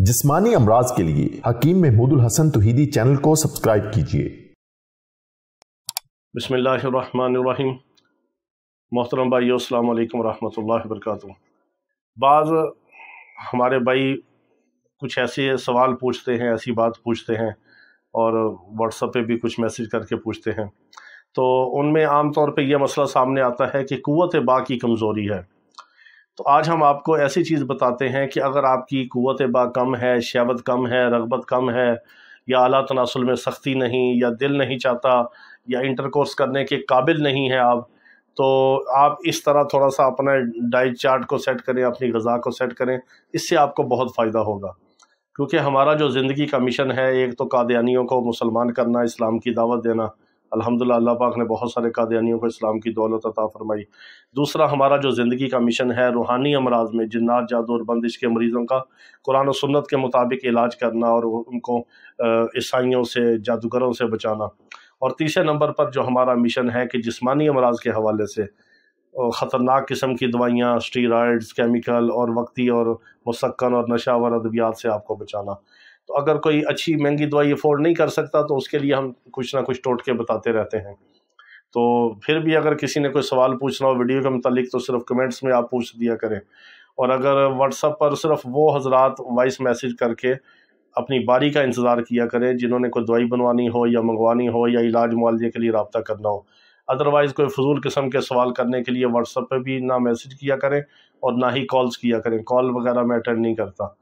जिस्मानी अमराज के लिए हकीम महमूदुल हसन तौहीदी चैनल को सब्सक्राइब कीजिए। बिस्मिल्लाहिर्रहमानिर्रहीम। मोहतरम भाइयों, अस्सलाम वालेकुम रहमतुल्लाहि वबरकातुहू। बाज़ हमारे भाई कुछ ऐसे सवाल पूछते हैं, ऐसी बात पूछते हैं और व्हाट्सएप पे भी कुछ मैसेज करके पूछते हैं, तो उनमें आम तौर पे यह मसला सामने आता है कि कुव्वत बा की कमज़ोरी है। तो आज हम आपको ऐसी चीज़ बताते हैं कि अगर आपकी कुव्वत बा कम है, शहवत कम है, रग़बत कम है, या आला तनासुल में सख्ती नहीं, या दिल नहीं चाहता, या इंटरकोर्स करने के काबिल नहीं है आप, तो आप इस तरह थोड़ा सा अपना डाइट चार्ट को सेट करें, अपनी ग़िज़ा को सेट करें। इससे आपको बहुत फ़ायदा होगा, क्योंकि हमारा जो ज़िंदगी का मिशन है, एक तो कादियानियों को मुसलमान करना, इस्लाम की दावत देना। अल्हम्दुलिल्लाह अल्लाह पाक ने बहुत सारे कादियानियों को इस्लाम की दौलत अता फरमाई। दूसरा हमारा जो ज़िंदगी का मिशन है, रूहानी अमराज में जिन्नात, जादू और बंदिश के मरीज़ों का कुरान और सुन्नत के मुताबिक इलाज करना और उनको ईसाइयों से, जादूगरों से बचाना। और तीसरे नंबर पर जो हमारा मिशन है कि जिस्मानी अमराज के हवाले से ख़तरनाक किस्म की दवाइयाँ, स्टीरॉयड्स, केमिकल और वक्ती और मुसक्कन और नशावर अद्वियात से आपको बचाना। तो अगर कोई अच्छी महंगी दवाई अफोर्ड नहीं कर सकता, तो उसके लिए हम कुछ ना कुछ टोटके बताते रहते हैं। तो फिर भी अगर किसी ने कोई सवाल पूछना हो वीडियो के मुतालिक, तो सिर्फ कमेंट्स में आप पूछ दिया करें। और अगर व्हाट्सएप पर सिर्फ वो हजरात वॉइस मैसेज करके अपनी बारी का इंतज़ार किया करें जिन्होंने कोई दवाई बनवानी हो या मंगवानी हो या इलाज मुआलजे के लिए रब्ता करना हो। अदरवाइज़ कोई फजूल किस्म के सवाल करने के लिए व्हाट्सएप पे भी ना मैसेज किया करें और ना ही कॉल्स किया करें। कॉल वगैरह मैं अटेंड नहीं करता।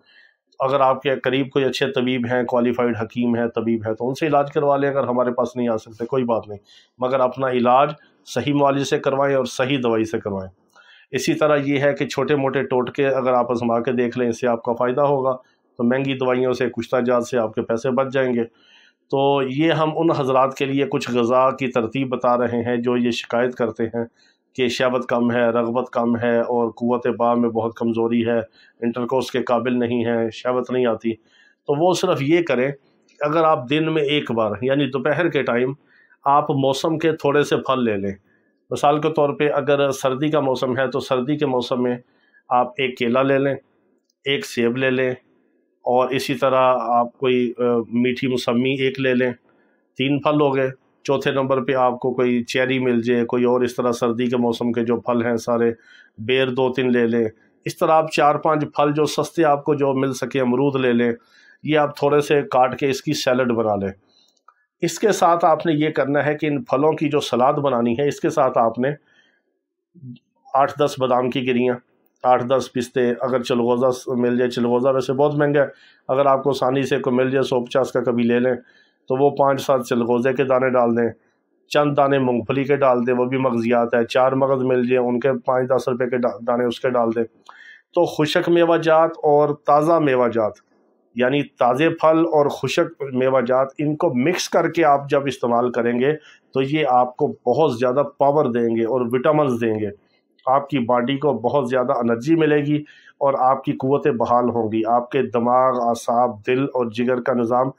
अगर आपके करीब कोई अच्छे तबीब हैं, क्वालिफाइड हकीम है, तबीब है, तो उनसे इलाज करवा लें। अगर हमारे पास नहीं आ सकते कोई बात नहीं, मगर अपना इलाज सही मुआलिज से करवाएं और सही दवाई से करवाएं। इसी तरह ये है कि छोटे मोटे टोटके अगर आप आजमा के देख लें, इससे आपका फ़ायदा होगा। तो महंगी दवाइयों से, कुश्ता जात से आपके पैसे बच जाएंगे। तो ये हम उन हजरात के लिए कुछ ग़िज़ा की तरतीब बता रहे हैं जो ये शिकायत करते हैं कि शहवत कम है, रग़बत कम है और कुव्वत बा में बहुत कमज़ोरी है, इंटरकोर्स के काबिल नहीं है, शहवत नहीं आती। तो वो सिर्फ ये करें, अगर आप दिन में एक बार यानी दोपहर के टाइम आप मौसम के थोड़े से फल ले लें। मिसाल के तौर पे अगर सर्दी का मौसम है, तो सर्दी के मौसम में आप एक केला ले लें, एक सेब ले लें, और इसी तरह आप कोई मीठी मौसमी एक ले लें। 3 फल हो गए। चौथे नंबर पे आपको कोई चेरी मिल जाए, कोई और इस तरह सर्दी के मौसम के जो फल हैं सारे, बेर 2-3 ले लें। इस तरह आप 4-5 फल जो सस्ते आपको जो मिल सके, अमरूद ले लें। ये आप थोड़े से काट के इसकी सैलड बना लें। इसके साथ आपने ये करना है कि इन फलों की जो सलाद बनानी है, इसके साथ आपने 8-10 बादाम की गिरियाँ, 8-10 पिस्ते, अगर चिलगोज़ा मिल जाए, चिलगोज़ा वैसे बहुत महंगा है, अगर आपको आसानी से कोई मिल जाए 150 का कभी ले लें, तो वो 5-7 चिलगोज़े के दाने डाल दें। चंद दाने मूंगफली के डाल दें, वो भी मगज़ियात है। 4 मगज़ मिल जाए, उनके 5-10 रुपए के दाने उसके डाल दें। तो खुशक मेवाजात और ताज़ा मेवाजात, यानी ताज़े फल और खुशक मेवाजात, इनको मिक्स करके आप जब इस्तेमाल करेंगे, तो ये आपको बहुत ज़्यादा पावर देंगे और विटामिन्स देंगे। आपकी बॉडी को बहुत ज़्यादा एनर्जी मिलेगी और आपकी कुव्वतें बहाल होंगी। आपके दिमाग, आसाब, दिल और जिगर का निज़ाम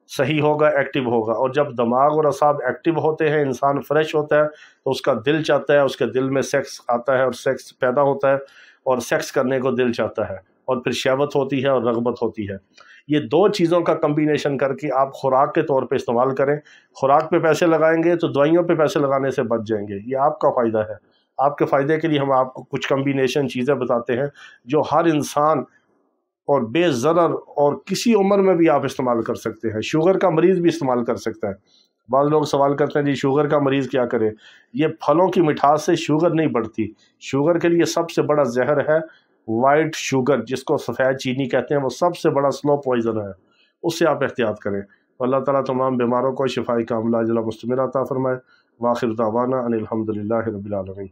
सही होगा, एक्टिव होगा। और जब दिमाग और आसाब एक्टिव होते हैं, इंसान फ्रेश होता है, तो उसका दिल चाहता है, उसके दिल में सेक्स आता है और सेक्स पैदा होता है और सेक्स करने को दिल चाहता है, और फिर शहवत होती है और रग़बत होती है। ये 2 चीज़ों का कम्बिनेशन करके आप खुराक के तौर पे इस्तेमाल करें। खुराक पे पैसे लगाएंगे तो दवाइयों पे पैसे लगाने से बच जाएंगे। ये आपका फ़ायदा है। आपके फ़ायदे के लिए हम आपको कुछ कम्बिनेशन चीज़ें बताते हैं जो हर इंसान और बेज़रर और किसी उम्र में भी आप इस्तेमाल कर सकते हैं। शुगर का मरीज़ भी इस्तेमाल कर सकता है। बाद लोग सवाल करते हैं, जी शुगर का मरीज़ क्या करे? ये फलों की मिठास से शुगर नहीं बढ़ती। शुगर के लिए सबसे बड़ा ज़हर है वाइट शुगर, जिसको सफ़ेद चीनी कहते हैं। वो सबसे बड़ा स्लो पॉइज़न है, उससे आप एहतियात करें। अल्लाह ताला तमाम बीमारों को शिफाई कामिला अजला मुस्तमिर अता फरमाए। व आखिर दावाना अनिल हम्दुलिल्लाहि रब्बिल आलमीन।